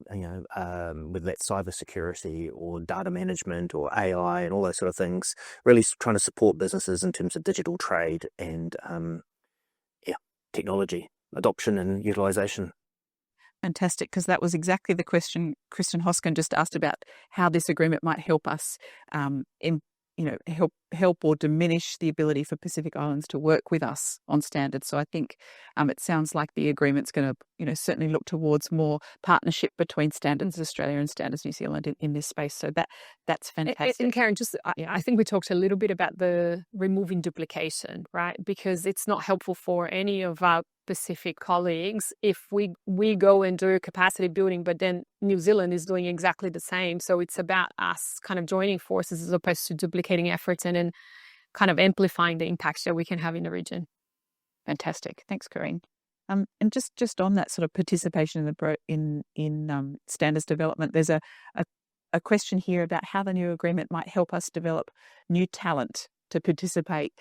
whether that's cybersecurity or data management or AI and all those sort of things, really trying to support businesses in terms of digital trade and, technology adoption and utilisation.
Fantastic, because that was exactly the question Kristen Hoskin just asked about how this agreement might help us help or diminish the ability for Pacific Islands to work with us on standards. So I think it sounds like the agreement's going to, certainly look towards more partnership between Standards Australia and Standards New Zealand in this space. So that's fantastic.
And Kareen, I think we talked a little bit about the removing duplication, right? Because it's not helpful for any of our Pacific colleagues if we go and do capacity building, but then New Zealand is doing exactly the same. So it's about us kind of joining forces as opposed to duplicating efforts and then kind of amplifying the impacts that we can have in the region.
Fantastic. Thanks, Kareen. And just on that sort of participation in standards development, there's a question here about how the new agreement might help us develop new talent to participate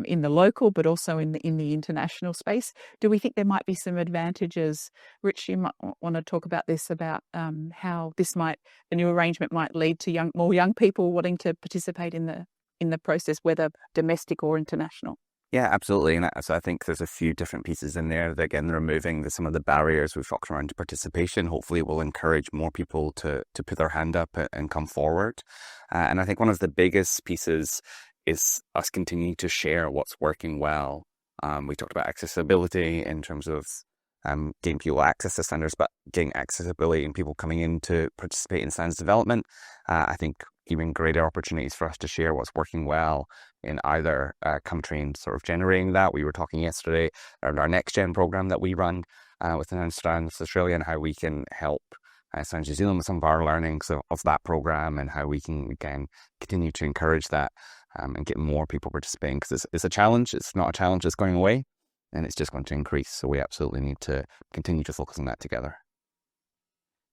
in the local, but also in the international space. Do we think there might be some advantages? Rich, you might want to talk about this, about how the new arrangement might lead to more young people wanting to participate in the process, whether domestic or international.
Yeah, absolutely. And so I think there's a few different pieces in there that, again, removing some of the barriers we've talked around to participation, hopefully will encourage more people to put their hand up and come forward. And I think one of the biggest pieces is us continuing to share what's working well. We talked about accessibility in terms of getting people access to standards, but getting accessibility and people coming in to participate in standards development. I think giving greater opportunities for us to share what's working well in either country and sort of generating that. We were talking yesterday around our next gen program that we run within Standards Australia and how we can help Standards New Zealand with some of our learnings of that program and how we can, again, continue to encourage that and get more people participating, because it's a challenge. It's not a challenge that's going away, and it's just going to increase. So we absolutely need to continue to focus on that together.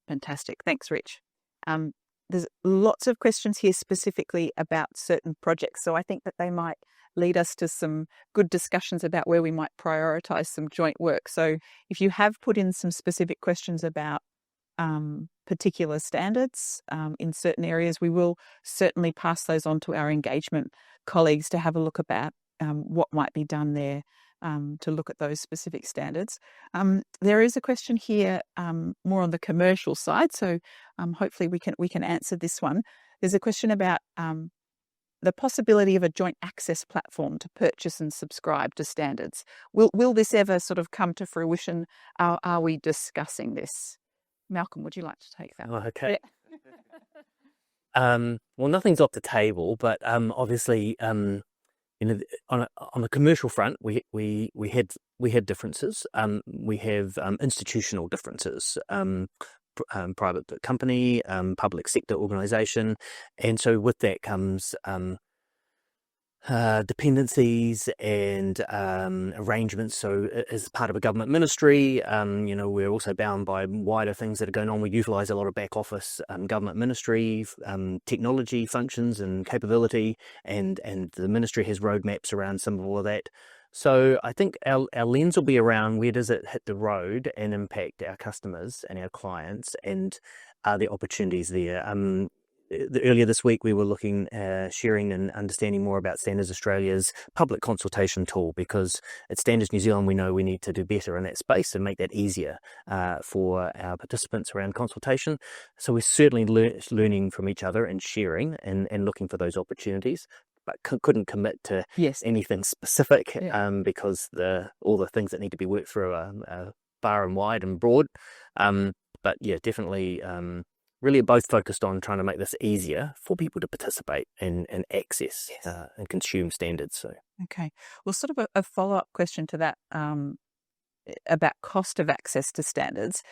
Fantastic. Thanks, Rich. There's lots of questions here specifically about certain projects. So I think that they might lead us to some good discussions about where we might prioritise some joint work. So if you have put in some specific questions about particular standards in certain areas, we will certainly pass those on to our engagement colleagues to have a look about what might be done there to look at those specific standards. There is a question here more on the commercial side, so hopefully we can answer this one. There's a question about the possibility of a joint access platform to purchase and subscribe to standards. Will this ever sort of come to fruition? Are we discussing this? Malcolm, would you like to take that?
Oh, okay. Well, nothing's off the table, but obviously, on a commercial front, we had differences. We have institutional differences. Private company, public sector organisation, and so with that comes dependencies and arrangements. So as part of a government ministry, we're also bound by wider things that are going on. We utilise a lot of back office government ministry, technology functions and capability, and the ministry has roadmaps around some of all of that. So I think our lens will be around where does it hit the road and impact our customers and our clients, and are there opportunities there? Earlier this week, we were looking, sharing and understanding more about Standards Australia's public consultation tool, because at Standards New Zealand, we know we need to do better in that space and make that easier for our participants around consultation. So we're certainly learning from each other and sharing and looking for those opportunities. but couldn't commit to
Yes.
anything specific
Yeah.
because all the things that need to be worked through are far and wide and broad. But yeah, definitely really both focused on trying to make this easier for people to participate and access and consume standards. So
Okay. Well, sort of a follow-up question to that about cost of access to standards.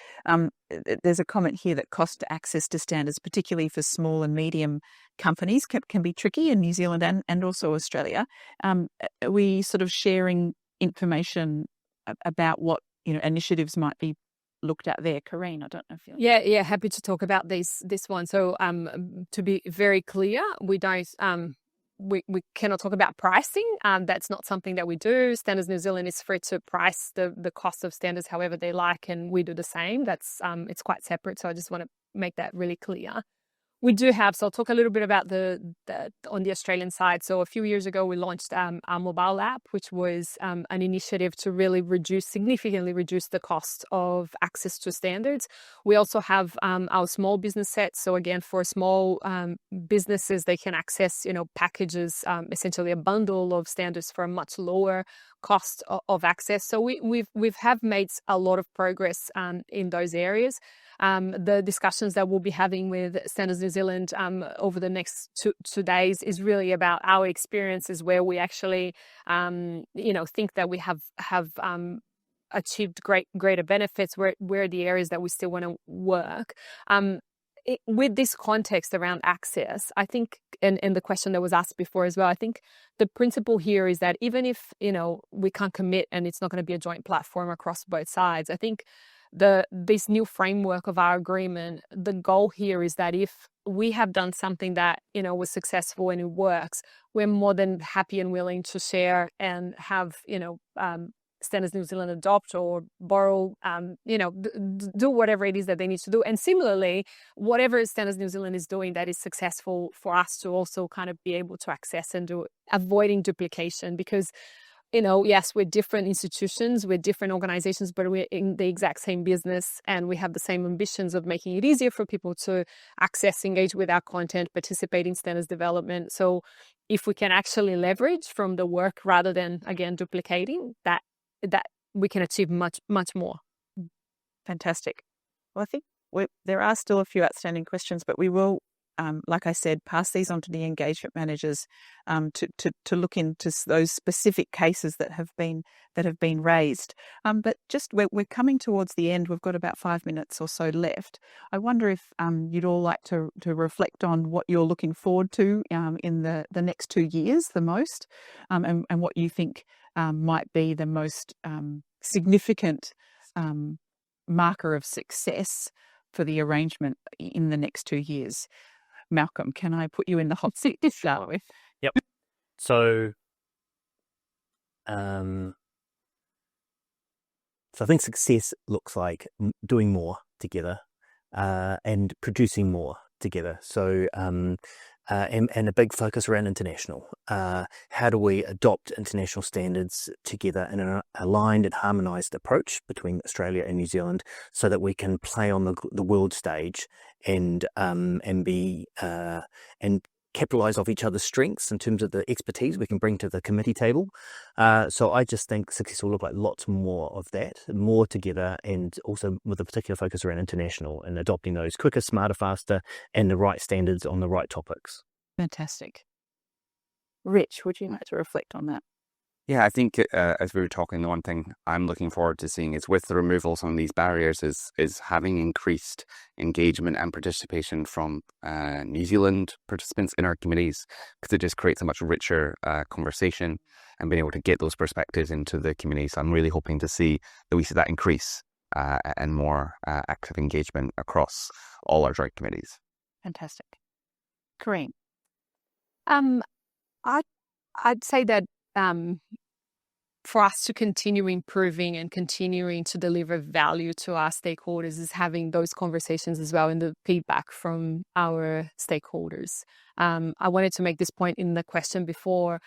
There's a comment here that cost to access to standards, particularly for small and medium companies, can be tricky in New Zealand and also Australia. Are we sort of sharing information about what initiatives might be looked at there? Kareen, I don't know if you...
Yeah, happy to talk about this one. So to be very clear, we don't we cannot talk about pricing. That's not something that we do. Standards New Zealand is free to price the cost of standards however they like, and we do the same. That's it's quite separate. So I just want to make that really clear. We do have, so I'll talk a little bit about on the Australian side. So a few years ago, we launched our mobile app, which was an initiative to really significantly reduce the cost of access to standards. We also have our small business set. So again, for small businesses, they can access, packages, essentially a bundle of standards for a much lower cost of access. So we've made a lot of progress in those areas. The discussions that we'll be having with Standards New Zealand over the next two days is really about our experiences where we actually, think that we have achieved greater benefits, where are the areas that we still want to work. With this context around access, I think, and the question that was asked before as well, I think the principle here is that even if, we can't commit and it's not going to be a joint platform across both sides, I think this new framework of our agreement, the goal here is that if we have done something that, was successful and it works, we're more than happy and willing to share and have, Standards New Zealand adopt or borrow, do whatever it is that they need to do. And similarly, whatever Standards New Zealand is doing that is successful, for us to also kind of be able to access and do, avoiding duplication. Because, yes, we're different institutions, we're different organizations, but we're in the exact same business and we have the same ambitions of making it easier for people to access, engage with our content, participate in standards development. So if we can actually leverage from the work rather than, again, duplicating, that we can achieve much, much more.
Fantastic. Well, I think there are still a few outstanding questions, but we will, like I said, pass these on to the engagement managers to look into those specific cases that have been raised. But just we're coming towards the end. We've got about 5 minutes or so left. I wonder if you'd all like to reflect on what you're looking forward to in the next 2 years the most, and what you think might be the most significant marker of success for the arrangement in the next 2 years. Malcolm, can I put you in the hot seat to start with?
Yep. So, I think success looks like doing more together and producing more together. So, and a big focus around international. How do we adopt international standards together in an aligned and harmonised approach between Australia and New Zealand, so that we can play on the world stage and be and capitalise off each other's strengths in terms of the expertise we can bring to the committee table. So I just think success will look like lots more of that, more together, and also with a particular focus around international and adopting those quicker, smarter, faster, and the right standards on the right topics.
Fantastic. Rich, would you like to reflect on that?
Yeah, I think as we were talking, the one thing I'm looking forward to seeing is, with the removal of some of these barriers, is having increased engagement and participation from New Zealand participants in our committees, because it just creates a much richer conversation and being able to get those perspectives into the community. So I'm really hoping to see that increase and more active engagement across all our joint committees.
Fantastic. Kareen?
I'd say that for us to continue improving and continuing to deliver value to our stakeholders is having those conversations as well, and the feedback from our stakeholders. I wanted to make this point in the question before,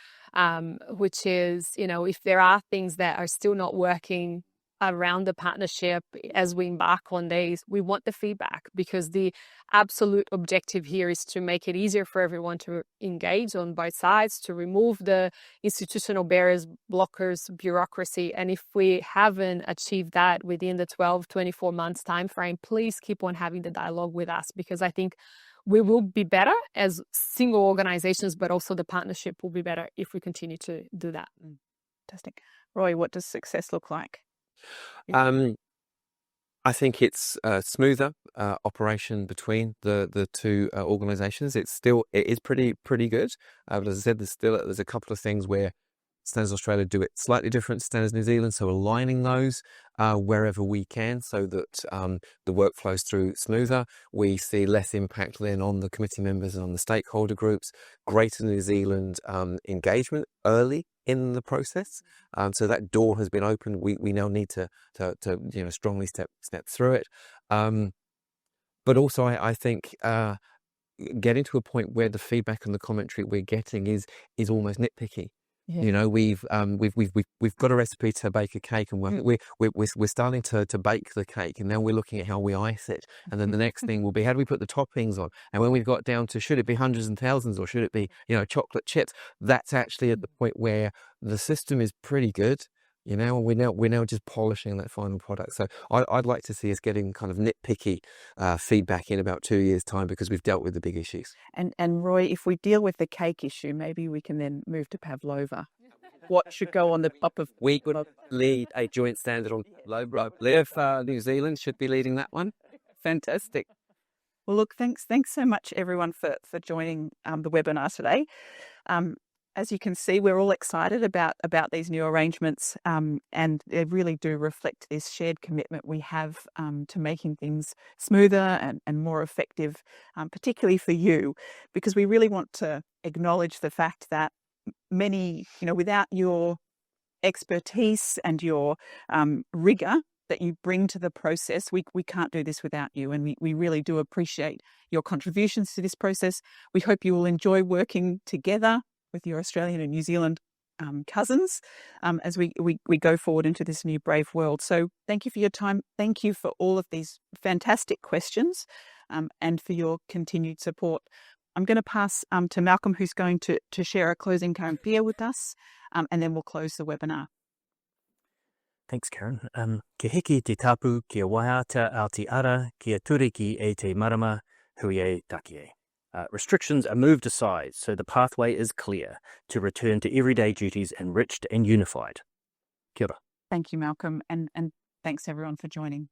which is, if there are things that are still not working around the partnership as we embark on these, we want the feedback, because the absolute objective here is to make it easier for everyone to engage on both sides, to remove the institutional barriers, blockers, bureaucracy. And if we haven't achieved that within the 12, 24 months timeframe, please keep on having the dialogue with us, because I think we will be better as single organizations, but also the partnership will be better if we continue to do that.
Fantastic. Roy, what does success look like?
I think it's a smoother operation between the two organisations. It is pretty good. But as I said, there's a couple of things where Standards Australia do it slightly different to Standards New Zealand, so aligning those wherever we can so that the work flows through smoother. We see less impact then on the committee members and on the stakeholder groups, greater New Zealand engagement early in the process. So that door has been opened. We now need to strongly step through it. But also I think getting to a point where the feedback and the commentary we're getting is almost nitpicky.
Yeah.
You know, we've got a recipe to bake a cake, and we're starting to bake the cake, and now we're looking at how we ice it, and then the next thing will be how do we put the toppings on, and when we've got down to should it be hundreds and thousands or should it be chocolate chips, that's actually at the point where the system is pretty good. And we're now just polishing that final product. So I'd like to see us getting kind of nitpicky feedback in about 2 years' time, because we've dealt with the big issues.
And Roy, if we deal with the cake issue, maybe we can then move to pavlova. What should go on the top of?
We could lead a joint standard on pavlova. New Zealand should be leading that one.
Fantastic. Well, look, thanks so much, everyone, for joining the webinar today. As you can see, we're all excited about these new arrangements, and they really do reflect this shared commitment we have to making things smoother and more effective, particularly for you, because we really want to acknowledge the fact that many, without your expertise and your rigour that you bring to the process, we can't do this without you, and we really do appreciate your contributions to this process. We hope you will enjoy working together with your Australian and New Zealand cousins as we go forward into this new brave world. So thank you for your time. Thank you for all of these fantastic questions and for your continued support. I'm going to pass to Malcolm, who's going to share a closing karampia with us, and then we'll close the webinar.
Thanks, Karen. Ke hiki te tapu, kia waiata Aotearoa, kia turiki e te marama, hui takie. Restrictions are moved aside, so the pathway is clear to return to everyday duties enriched and unified. Kia ora.
Thank you, Malcolm, and thanks everyone for joining.